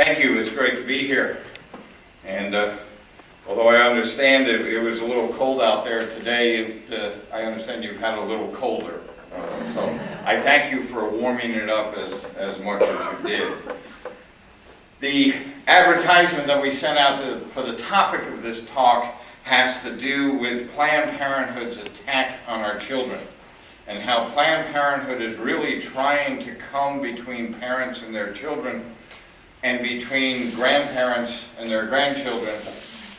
Thank you. It's great to be here. And although I understand it was a little cold out there today, I understand you've had a little colder. So I thank you for warming it up as much as you did. The advertisement that we sent out for the topic of this talk has to do with Planned Parenthood's attack on our children, and how Planned Parenthood is really trying to come between parents and their children, and between grandparents and their grandchildren,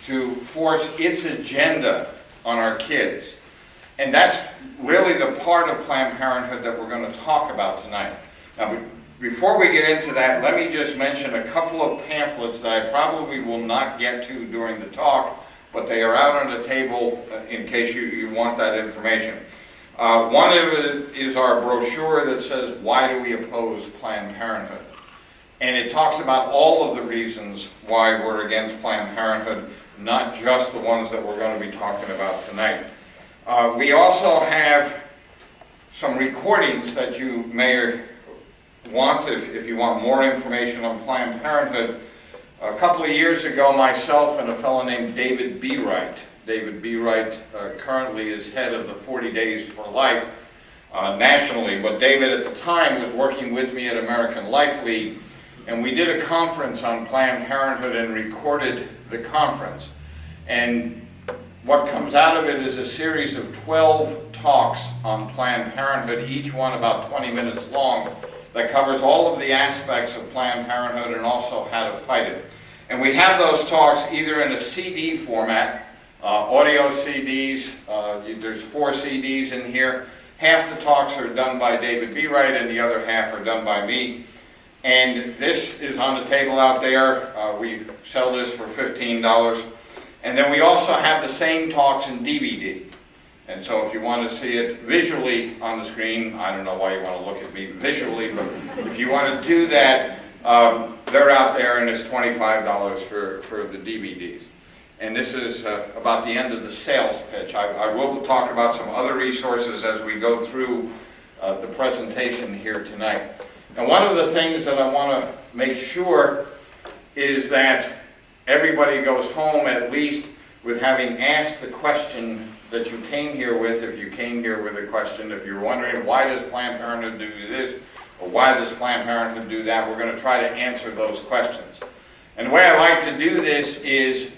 to force its agenda on our kids. And that's really the part of Planned Parenthood that we're going to talk about tonight. Now, before we get into that, let me just mention a couple of pamphlets that I probably will not get to during the talk, but they are out on the table in case you want that information. One of it is our brochure that says, "Why do we oppose Planned Parenthood?" And it talks about all of the reasons why we're against Planned Parenthood, not just the ones that we're going to be talking about tonight. We also have some recordings that you may want if you want more information on Planned Parenthood. A couple of years ago, myself and a fellow named David B. Wright. David B. Wright currently is head of the 40 Days for Life nationally, but David at the time was working with me at American Life League, and we did a conference on Planned Parenthood and recorded the conference. And what comes out of it is a series of 12 talks on Planned Parenthood, each one about 20 minutes long, that covers all of the aspects of Planned Parenthood and also how to fight it. And we have those talks either in a CD format, audio CDs, there's 4 CDs in here. Half the talks are done by David B. Wright and the other half are done by me. And this is on the table out there. We sell this for $15. And then we also have the same talks in DVD. And so if you want to see it visually on the screen, I don't know why you want to look at me visually, but if you want to do that, they're out there, and it's $25 for the DVDs. And this is about the end of the sales pitch. I will talk about some other resources as we go through the presentation here tonight. And one of the things that I want to make sure is that everybody goes home at least with having asked the question that you came here with, if you came here with a question. If you're wondering, why does Planned Parenthood do this, or why does Planned Parenthood do that, we're going to try to answer those questions. And the way I like to do this is,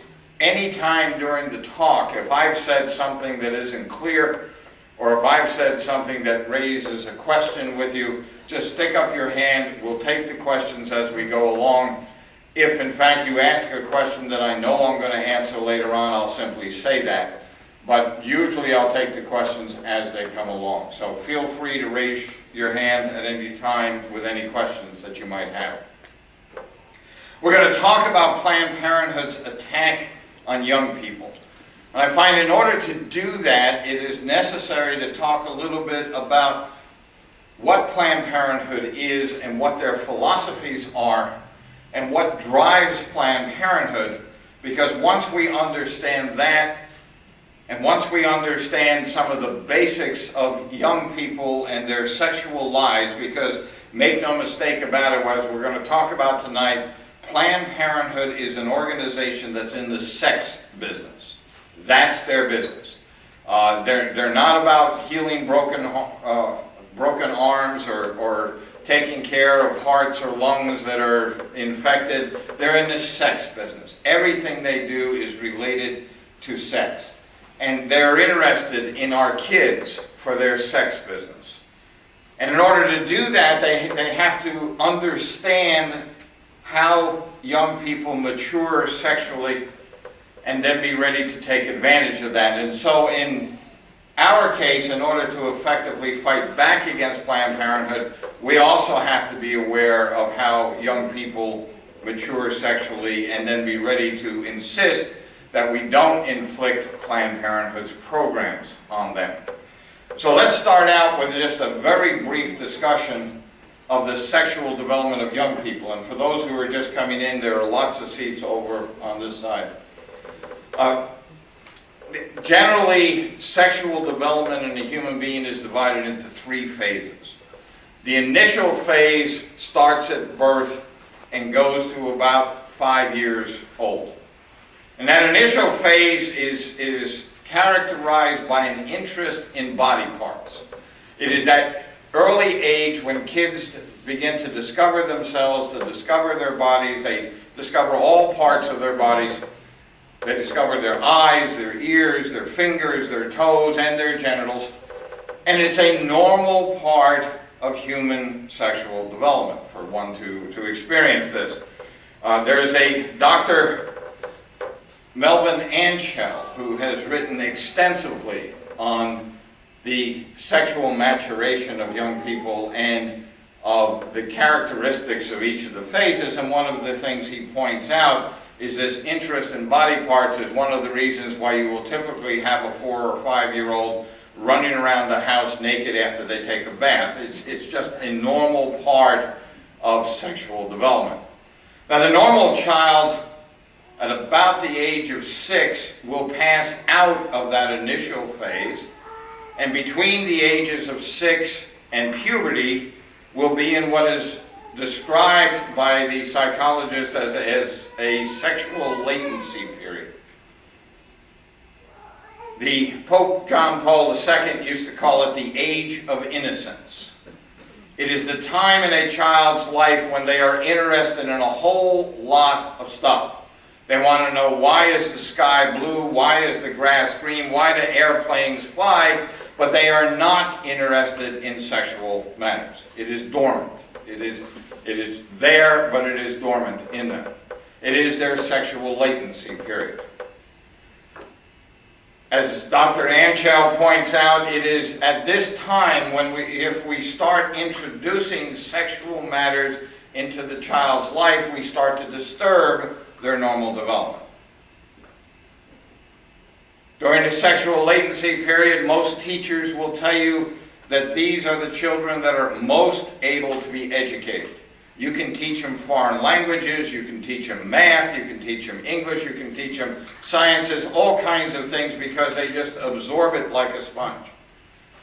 anytime during the talk, if I've said something that isn't clear, or if I've said something that raises a question with you, just stick up your hand. We'll take the questions as we go along. If in fact you ask a question that I know I'm going to answer later on, I'll simply say that. But usually I'll take the questions as they come along. So feel free to raise your hand at any time with any questions that you might have. We're going to talk about Planned Parenthood's attack on young people. And I find in order to do that, it is necessary to talk a little bit about what Planned Parenthood is and what their philosophies are and what drives Planned Parenthood, because once we understand that, and once we understand some of the basics of young people and their sexual lives, because make no mistake about it, as we're going to talk about tonight, Planned Parenthood is an organization that's in the sex business. That's their business. They're not about healing broken arms or taking care of hearts or lungs that are infected. They're in the sex business. Everything they do is related to sex. And they're interested in our kids for their sex business. And in order to do that, they have to understand how young people mature sexually and then be ready to take advantage of that. And so in our case, in order to effectively fight back against Planned Parenthood, we also have to be aware of how young people mature sexually and then be ready to insist that we don't inflict Planned Parenthood's programs on them. So let's start out with just a very brief discussion of the sexual development of young people. And for those who are just coming in, there are lots of seats over on this side. Generally, sexual development in a human being is divided into 3 phases. The initial phase starts at birth and goes to about 5 years old. And that initial phase is characterized by an interest in body parts. It is that early age when kids begin to discover themselves, to discover their bodies. They discover all parts of their bodies. They discover their eyes, their ears, their fingers, their toes, and their genitals. And it's a normal part of human sexual development for one to experience this. There is a Dr. Melvin Anschel who has written extensively on the sexual maturation of young people and of the characteristics of each of the phases. And one of the things he points out is this interest in body parts is one of the reasons why you will typically have a 4 or 5 year old running around the house naked after they take a bath. It's just a normal part of sexual development. Now, the normal child at about the age of 6 will pass out of that initial phase, and between the ages of 6 and puberty will be in what is described by the psychologist as a sexual latency period. The Pope John Paul II used to call it the age of innocence. It is the time in a child's life when they are interested in a whole lot of stuff. They want to know, why is the sky blue? Why is the grass green? Why do airplanes fly? But they are not interested in sexual matters. It is dormant. It is there, but it is dormant in them. It is their sexual latency period. As Dr. Anschel points out, it is at this time when if we start introducing sexual matters into the child's life, we start to disturb their normal development. During the sexual latency period, most teachers will tell you that these are the children that are most able to be educated. You can teach them foreign languages, you can teach them math, you can teach them English, you can teach them sciences, all kinds of things, because they just absorb it like a sponge.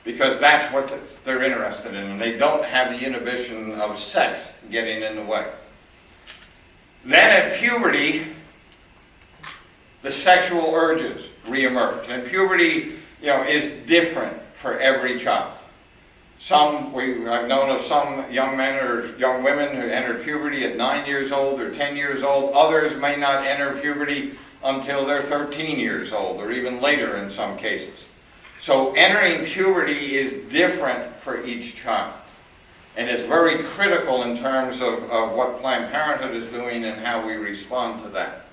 Because that's what they're interested in, and they don't have the inhibition of sex getting in the way. Then at puberty, the sexual urges reemerge. And puberty, is different for every child. I've known of some young men or young women who entered puberty at 9 years old or 10 years old. Others may not enter puberty until they're 13 years old, or even later in some cases. So entering puberty is different for each child. And it's very critical in terms of what Planned Parenthood is doing and how we respond to that.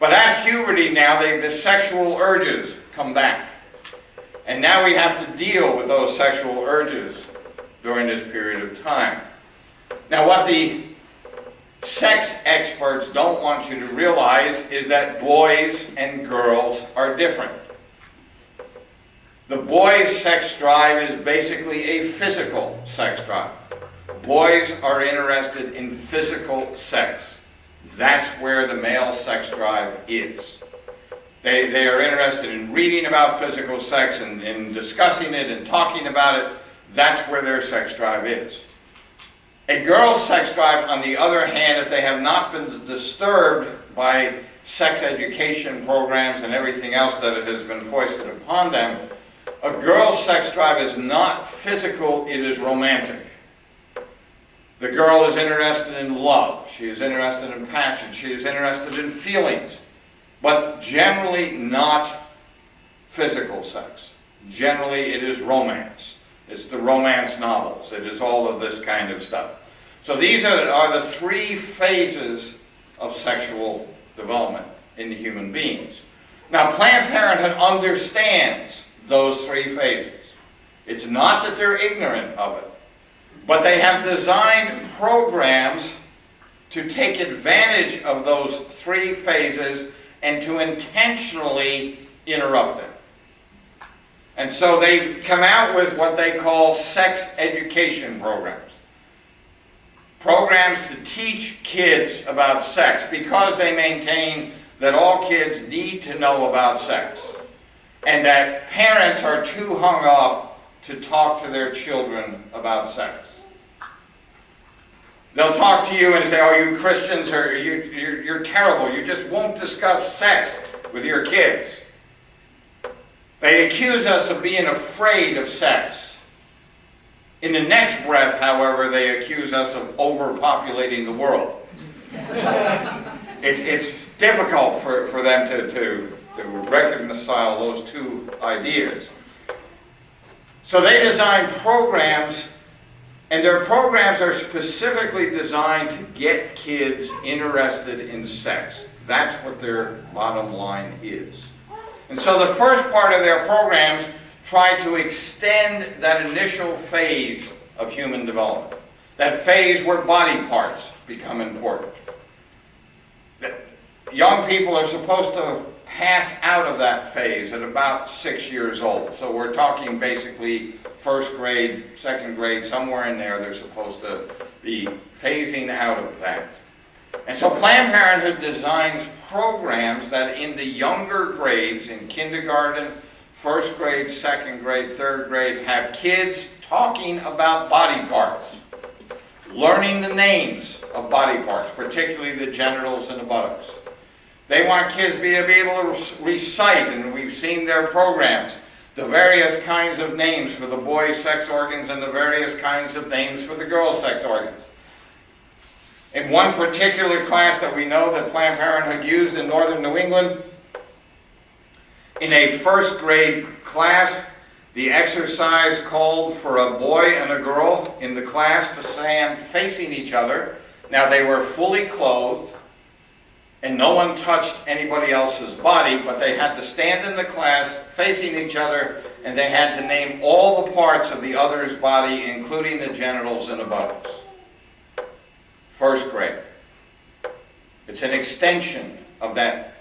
But at puberty now, the sexual urges come back. And now we have to deal with those sexual urges during this period of time. Now, what the sex experts don't want you to realize is that boys and girls are different. The boy's sex drive is basically a physical sex drive. Boys are interested in physical sex. That's where the male sex drive is. They are interested in reading about physical sex and in discussing it and talking about it. That's where their sex drive is. A girl's sex drive, on the other hand, if they have not been disturbed by sex education programs and everything else that has been foisted upon them, a girl's sex drive is not physical, it is romantic. The girl is interested in love, she is interested in passion, she is interested in feelings, but generally not physical sex. Generally it is romance. It's the romance novels. It is all of this kind of stuff. So these are the 3 phases of sexual development in human beings. Now, Planned Parenthood understands those 3 phases. It's not that they're ignorant of it, but they have designed programs to take advantage of those 3 phases and to intentionally interrupt them. And so they come out with what they call sex education programs. Programs to teach kids about sex, because they maintain that all kids need to know about sex, and that parents are too hung up to talk to their children about sex. They'll talk to you and say, oh, you Christians, you're terrible. You just won't discuss sex with your kids. They accuse us of being afraid of sex. In the next breath, however, they accuse us of overpopulating the world. It's difficult for them to reconcile those two ideas. So they design programs, and their programs are specifically designed to get kids interested in sex. That's what their bottom line is. And so the first part of their programs try to extend that initial phase of human development, that phase where body parts become important. Young people are supposed to pass out of that phase at about 6 years old. So we're talking basically first grade, second grade, somewhere in there they're supposed to be phasing out of that. And so Planned Parenthood designs programs that in the younger grades, in kindergarten, first grade, second grade, third grade, have kids talking about body parts, learning the names of body parts, particularly the genitals and the buttocks. They want kids to be able to recite, and we've seen their programs, the various kinds of names for the boys' sex organs and the various kinds of names for the girls' sex organs. In one particular class that we know that Planned Parenthood used in northern New England, in a first grade class, the exercise called for a boy and a girl in the class to stand facing each other. Now they were fully clothed, and no one touched anybody else's body, but they had to stand in the class facing each other, and they had to name all the parts of the other's body, including the genitals and the buttocks. First grade. It's an extension of that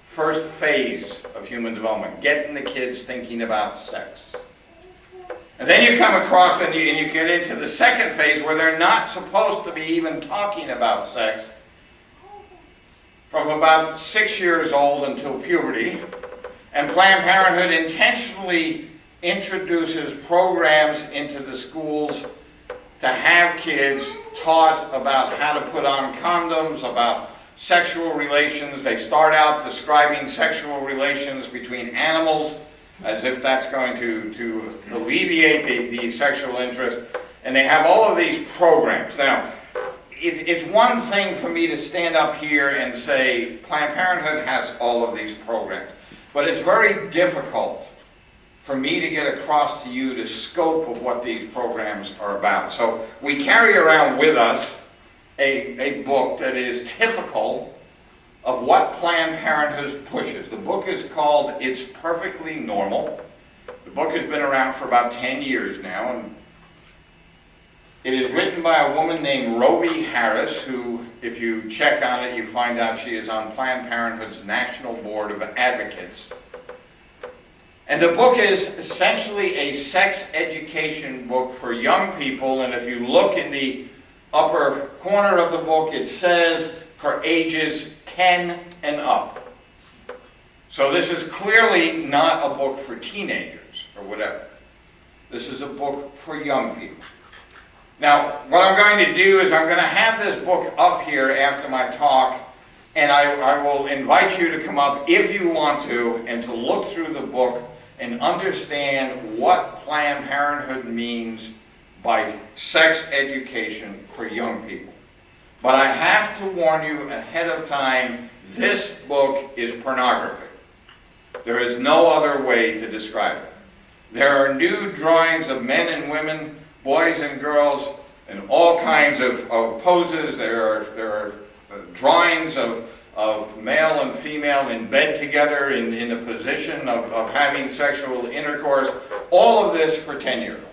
first phase of human development, getting the kids thinking about sex. And then you come across and you get into the second phase where they're not supposed to be even talking about sex, from about 6 years old until puberty. And Planned Parenthood intentionally introduces programs into the schools to have kids taught about how to put on condoms, about sexual relations. They start out describing sexual relations between animals as if that's going to alleviate the sexual interest. And they have all of these programs. Now, it's one thing for me to stand up here and say Planned Parenthood has all of these programs, but it's very difficult for me to get across to you the scope of what these programs are about. So we carry around with us a book that is typical of what Planned Parenthood pushes. The book is called It's Perfectly Normal. The book has been around for about 10 years now, and it is written by a woman named Roby Harris, who, if you check on it, you find out she is on Planned Parenthood's National Board of Advocates. And the book is essentially a sex education book for young people, and if you look in the upper corner of the book, it says for ages 10 and up. So this is clearly not a book for teenagers or whatever. This is a book for young people. Now, what I'm going to do is I'm going to have this book up here after my talk, and I will invite you to come up if you want to, and to look through the book and understand what Planned Parenthood means by sex education for young people. But I have to warn you ahead of time, this book is pornography. There is no other way to describe it. There are nude drawings of men and women, boys and girls, in all kinds of poses. There are drawings of male and female in bed together in a position of having sexual intercourse. All of this for 10-year-olds.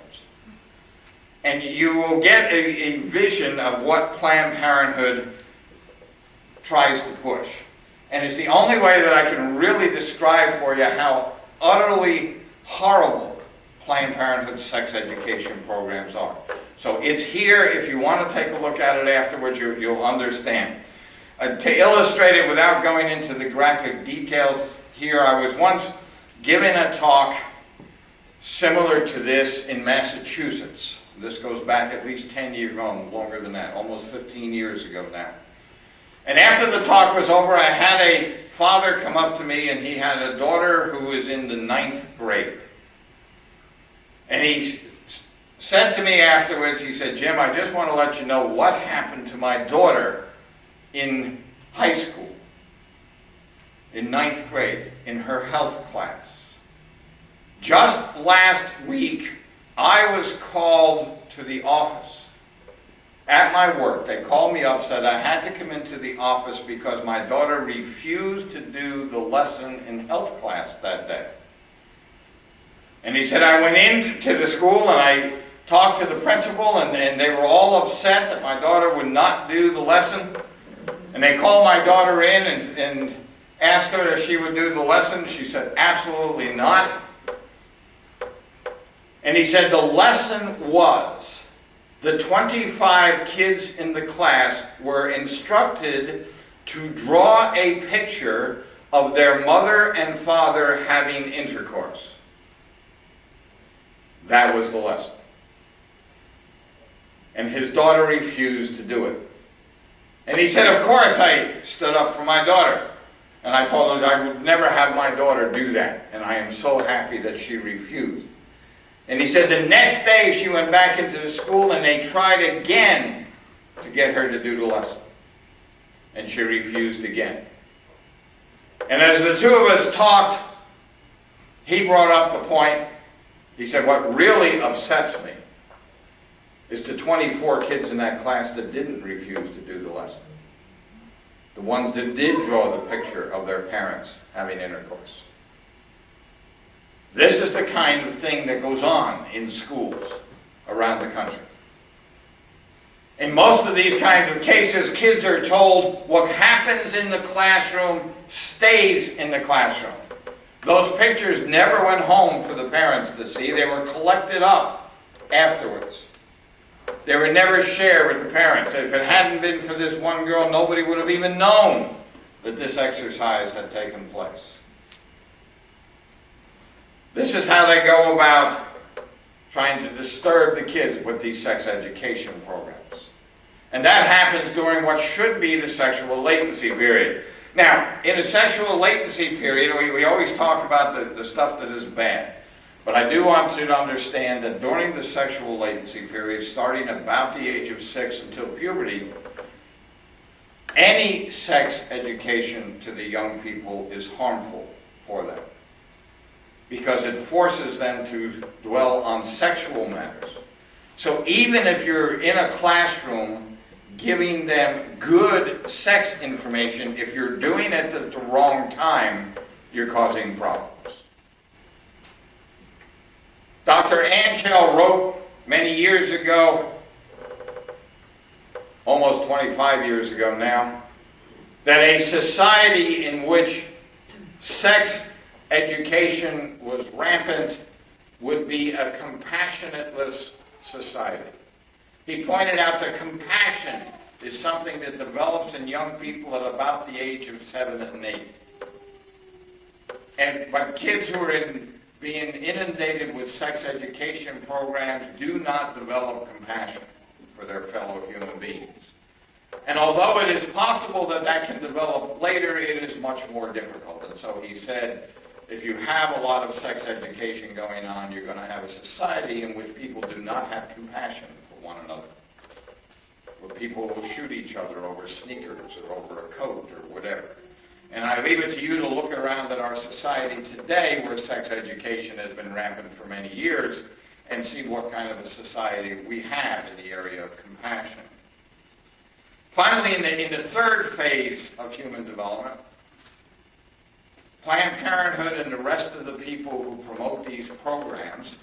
And you will get a vision of what Planned Parenthood tries to push. And it's the only way that I can really describe for you how utterly horrible Planned Parenthood sex education programs are. So it's here. If you want to take a look at it afterwards, you'll understand. To illustrate it without going into the graphic details here, I was once given a talk similar to this in Massachusetts. This goes back at least 10 years, longer than that, almost 15 years ago now. And after the talk was over, I had a father come up to me, and he had a daughter who was in the 9th grade. And he said to me afterwards, he said, "Jim, I just want to let you know what happened to my daughter in high school, in 9th grade, in her health class. Just last week, I was called to the office at my work. They called me up, said I had to come into the office because my daughter refused to do the lesson in health class that day." And he said, "I went into the school and I talked to the principal, and they were all upset that my daughter would not do the lesson. And they called my daughter in and asked her if she would do the lesson. She said, absolutely not. And he said the lesson was the 25 kids in the class were instructed to draw a picture of their mother and father having intercourse. That was the lesson. And his daughter refused to do it. And he said, of course I stood up for my daughter. And I told him I would never have my daughter do that. And I am so happy that she refused. And he said the next day she went back into the school and they tried again to get her to do the lesson. And she refused again. And as the two of us talked, he brought up the point. He said, what really upsets me is the 24 kids in that class that didn't refuse to do the lesson. The ones that did draw the picture of their parents having intercourse. This is the kind of thing that goes on in schools around the country. In most of these kinds of cases, kids are told what happens in the classroom stays in the classroom. Those pictures never went home for the parents to see. They were collected up afterwards. They were never shared with the parents. If it hadn't been for this one girl, nobody would have even known that this exercise had taken place. This is how they go about trying to disturb the kids with these sex education programs. And that happens during what should be the sexual latency period. Now, in a sexual latency period, we always talk about the stuff that is bad. But I do want you to understand that during the sexual latency period, starting about the age of 6 until puberty, any sex education to the young people is harmful for them. Because it forces them to dwell on sexual matters. So even if you're in a classroom giving them good sex information, if you're doing it at the wrong time, you're causing problems. Dr. Anschel wrote many years ago, almost 25 years ago now, that a society in which sex education was rampant would be a compassionateless society. He pointed out that compassion is something that develops in young people at about the age of 7 and 8. But kids who are being inundated with sex education programs do not develop compassion for their fellow human beings. And although it is possible that that can develop later, it is much more difficult. And so he said, if you have a lot of sex education going on, you're going to have a society in which people do not have compassion for one another. Where people will shoot each other over sneakers or over a coat or whatever. And I leave it to you to look around at our society today where sex education has been rampant for many years and see what kind of a society we have in the area of compassion. Finally, in the third phase of human development, Planned Parenthood and the rest of the people who promote these programs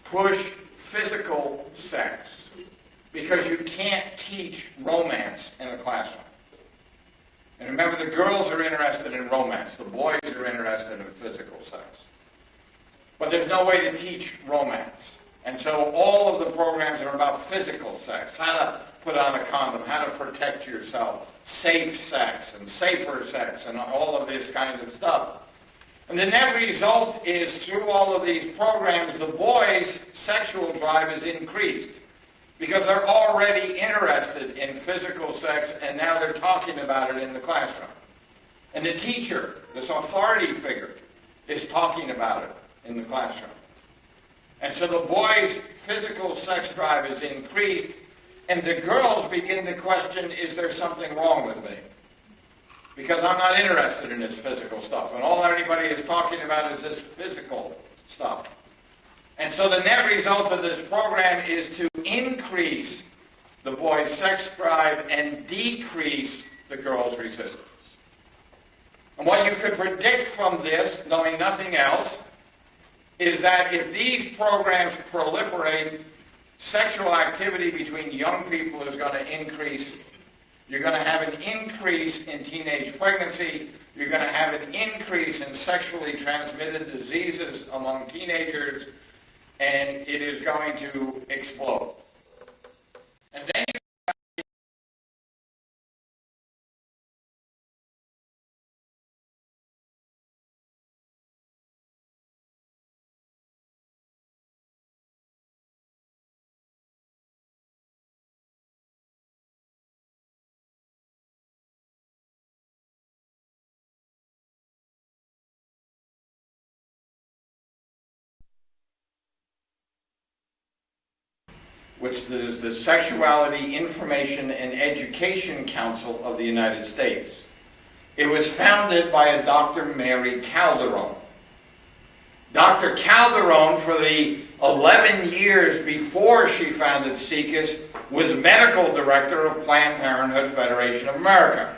push physical sex because you can't teach romance in a classroom. And remember, the girls are interested in romance. The boys are interested in physical sex. But there's no way to teach romance. And so all of the programs are about physical sex, how to put on a condom, how to protect yourself, safe sex and safer sex and all of this kind of stuff. And the net result is, through all of these programs, the boys' sexual drive is increased because they're already interested in physical sex, and now they're talking about it in the classroom. And the teacher, this authority figure, is talking about it in the classroom. And so the boys' physical sex drive is increased, and the girls begin to question, is there something wrong with me? Because I'm not interested in this physical stuff, and all anybody is talking about is this physical stuff. And so the net result of this program is to increase the boys' sex drive and decrease the girls' resistance. And what you could predict from this, knowing nothing else, is that if these programs proliferate, sexual activity between young people is going to increase. You're going to have an increase in teenage pregnancy. You're going to have an increase in sexually transmitted diseases among teenagers, and it is going to explode. And then which is the Sexuality Information and Education Council of the United States. It was founded by a Dr. Mary Calderon. Dr. Calderon, for the 11 years before she founded SIECUS, was medical director of Planned Parenthood Federation of America.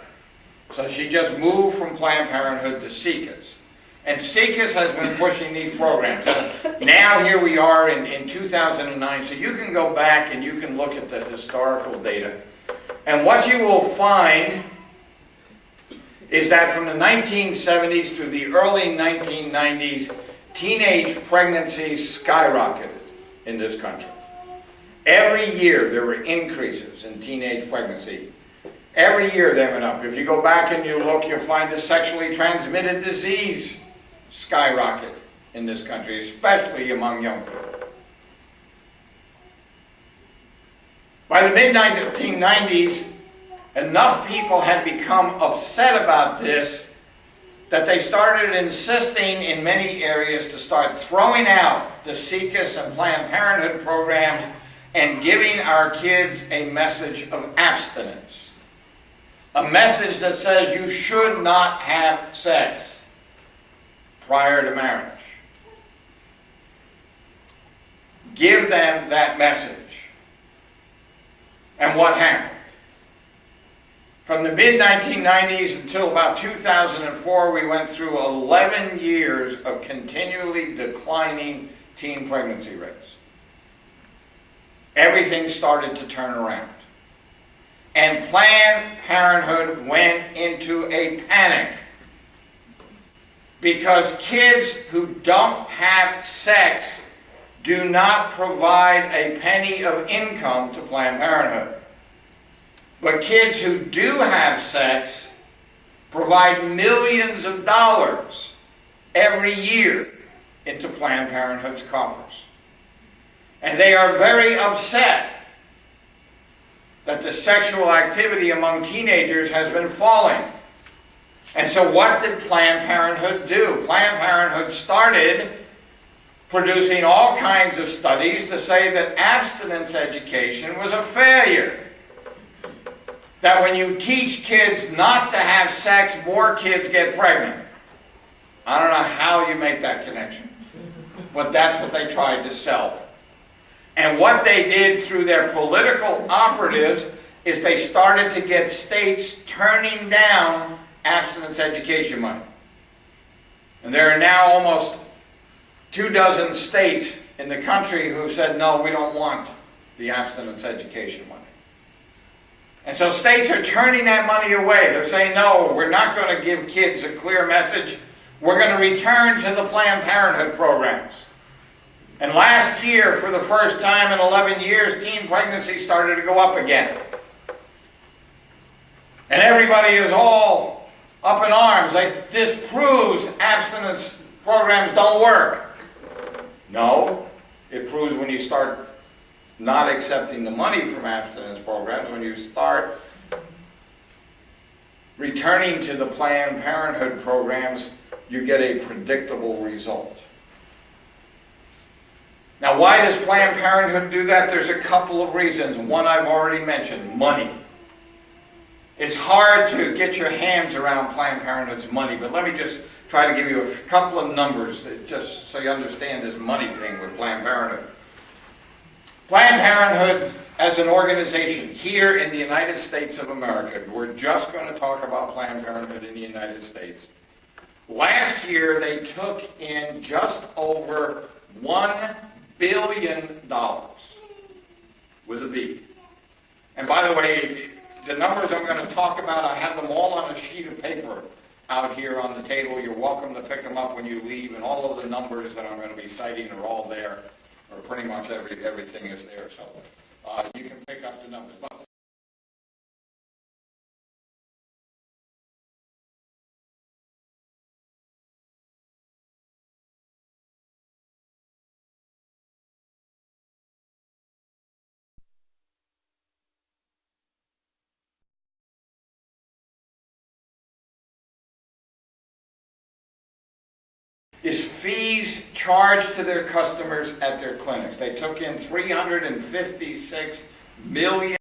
So she just moved from Planned Parenthood to SIECUS. And SIECUS has been pushing these programs. So now here we are in 2009, so you can go back and you can look at the historical data. And what you will find is that from the 1970s through the early 1990s, teenage pregnancies skyrocketed in this country. Every year there were increases in teenage pregnancy. Every year they went up. If you go back and you look, you'll find the sexually transmitted disease skyrocket in this country, especially among young people. By the mid-1990s, enough people had become upset about this that they started insisting in many areas to start throwing out the SIECUS and Planned Parenthood programs and giving our kids a message of abstinence. A message that says you should not have sex prior to marriage. Give them that message. And what happened? From the mid-1990s until about 2004, we went through 11 years of continually declining teen pregnancy rates. Everything started to turn around. And Planned Parenthood went into a panic because kids who don't have sex do not provide a penny of income to Planned Parenthood. But kids who do have sex provide millions of dollars every year into Planned Parenthood's coffers. And they are very upset that the sexual activity among teenagers has been falling. And so what did Planned Parenthood do? Planned Parenthood started producing all kinds of studies to say that abstinence education was a failure. That when you teach kids not to have sex, more kids get pregnant. I don't know how you make that connection, but that's what they tried to sell. And what they did through their political operatives is they started to get states turning down abstinence education money. And there are now almost 24 states in the country who said, no, we don't want the abstinence education money. And so states are turning that money away. They're saying, no, we're not going to give kids a clear message. We're going to return to the Planned Parenthood programs. And last year, for the first time in 11 years, teen pregnancy started to go up again. And everybody is all up in arms. Like, this proves abstinence programs don't work. No, it proves when you start not accepting the money from abstinence programs, when you start returning to the Planned Parenthood programs, you get a predictable result. Now, why does Planned Parenthood do that? There's a couple of reasons. One I've already mentioned, money. It's hard to get your hands around Planned Parenthood's money, but let me just try to give you a couple of numbers just so you understand this money thing with Planned Parenthood. Planned Parenthood as an organization here in the United States of America, we're just going to talk about Planned Parenthood in the United States. Last year they took in just over $1 billion with a B. And by the way, the numbers I'm going to talk about, I have them all on a sheet of paper out here on the table. You're welcome to pick them up when you leave, and all of the numbers that I'm going to be citing are all there, or pretty much everything is there. So you can pick up the numbers. But is fees charged to their customers at their clinics. They took in $356 million